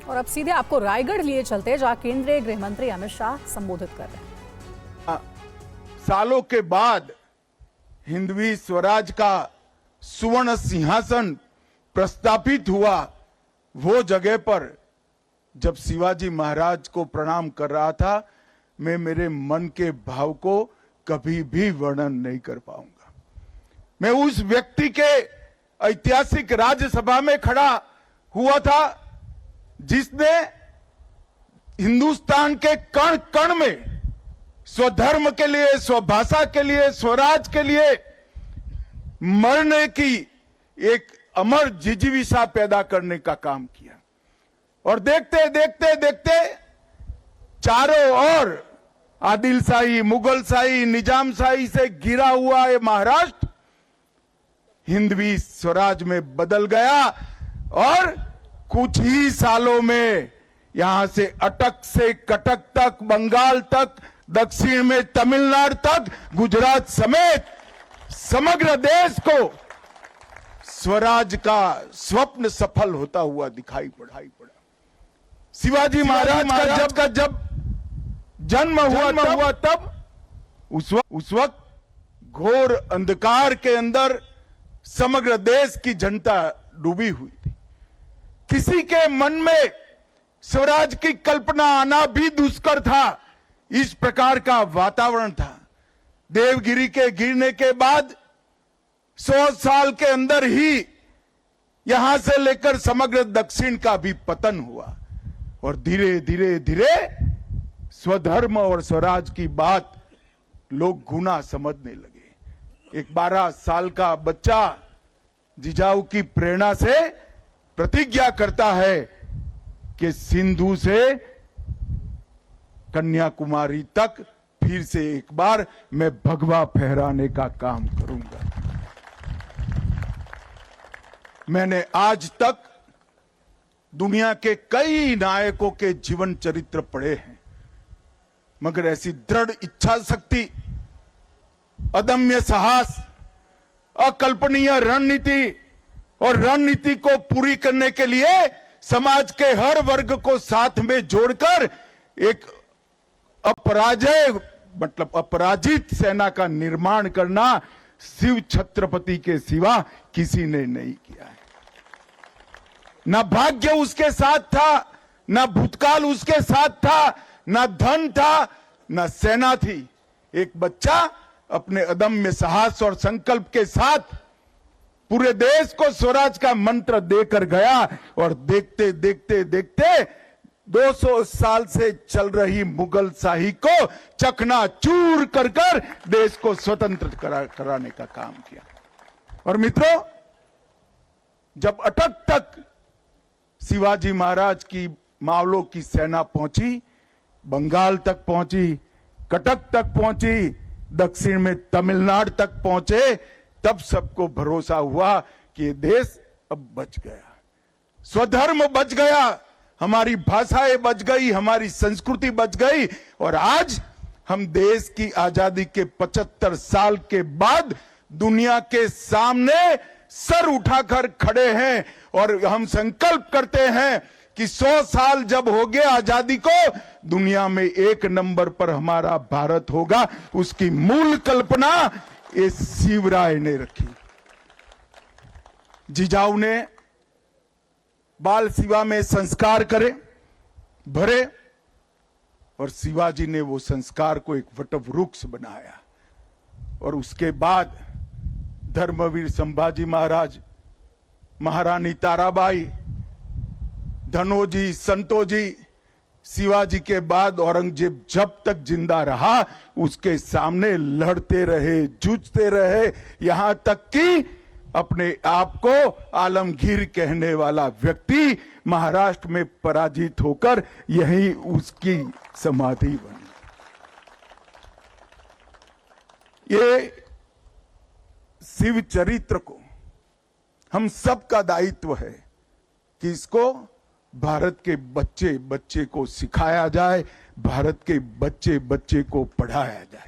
और अब सीधे आपको रायगढ़ लिए चलते हैं, जहां केंद्रीय गृह मंत्री अमित शाह संबोधित कर रहे हैं। सालों के बाद हिंदवी स्वराज का सुवर्ण सिंहासन प्रस्थापित हुआ, वो जगह पर जब शिवाजी महाराज को प्रणाम कर रहा था, मैं मेरे मन के भाव को कभी भी वर्णन नहीं कर पाऊंगा। मैं उस व्यक्ति के ऐतिहासिक राज्यसभा में खड़ा हुआ था जिसने हिंदुस्तान के कण कण में स्वधर्म के लिए, स्वभाषा के लिए, स्वराज के लिए मरने की एक अमर जिजीविषा पैदा करने का काम किया। और देखते देखते देखते चारों ओर आदिलशाही, मुगलशाही, निजामशाही से घिरा हुआ ये महाराष्ट्र हिंदवी स्वराज में बदल गया और कुछ ही सालों में यहां से अटक से कटक तक, बंगाल तक, दक्षिण में तमिलनाडु तक, गुजरात समेत समग्र देश को स्वराज का स्वप्न सफल होता हुआ दिखाई पड़ा। शिवाजी महाराज का जब जन्म हुआ तब उस वक्त घोर अंधकार के अंदर समग्र देश की जनता डूबी हुई थी। किसी के मन में स्वराज की कल्पना आना भी दुष्कर था। इस प्रकार का वातावरण था। देवगिरी के गिरने के बाद 100 साल के अंदर ही यहां से लेकर समग्र दक्षिण का भी पतन हुआ और धीरे धीरे धीरे स्वधर्म और स्वराज की बात लोग गुना समझने लगे। एक 12 साल का बच्चा जिजाऊ की प्रेरणा से प्रतिज्ञा करता है कि सिंधु से कन्याकुमारी तक फिर से एक बार मैं भगवा फहराने का काम करूंगा। मैंने आज तक दुनिया के कई नायकों के जीवन चरित्र पढ़े हैं, मगर ऐसी दृढ़ इच्छा शक्ति, अदम्य साहस, अकल्पनीय रणनीति और रणनीति को पूरी करने के लिए समाज के हर वर्ग को साथ में जोड़कर एक अपराजित सेना का निर्माण करना शिव छत्रपति के सिवा किसी ने नहीं किया है। न भाग्य उसके साथ था, न भूतकाल उसके साथ था, न धन था, न सेना थी। एक बच्चा अपने अदम्य साहस और संकल्प के साथ पूरे देश को स्वराज का मंत्र देकर गया और देखते देखते देखते 200 साल से चल रही मुगल शाही को चकनाचूर कर कर देश को स्वतंत्र कराने का काम किया। और मित्रों, जब अटक तक शिवाजी महाराज की मावलों की सेना पहुंची, बंगाल तक पहुंची, कटक तक पहुंची, दक्षिण में तमिलनाडु तक पहुंचे, तब सबको भरोसा हुआ कि ये देश अब बच गया, स्वधर्म बच गया, हमारी भाषाएं बच गई, हमारी संस्कृति बच गई। और आज हम देश की आजादी के 75 साल के बाद दुनिया के सामने सर उठाकर खड़े हैं और हम संकल्प करते हैं कि 100 साल जब हो गए आजादी को, दुनिया में 1 नंबर पर हमारा भारत होगा। उसकी मूल कल्पना ये शिवराय ने रखी। जिजाऊ ने बाल शिवा में संस्कार भरे और शिवाजी ने वो संस्कार को एक वटवृक्ष बनाया। और उसके बाद धर्मवीर संभाजी महाराज, महारानी ताराबाई, धनोजी, संतोजी, शिवाजी के बाद औरंगजेब जब तक जिंदा रहा उसके सामने लड़ते रहे, जूझते रहे, यहां तक कि अपने आप को आलमगीर कहने वाला व्यक्ति महाराष्ट्र में पराजित होकर यही उसकी समाधि बनी। ये शिव चरित्र को हम सबका दायित्व है कि इसको भारत के बच्चे बच्चे को सिखाया जाए, भारत के बच्चे बच्चे को पढ़ाया जाए।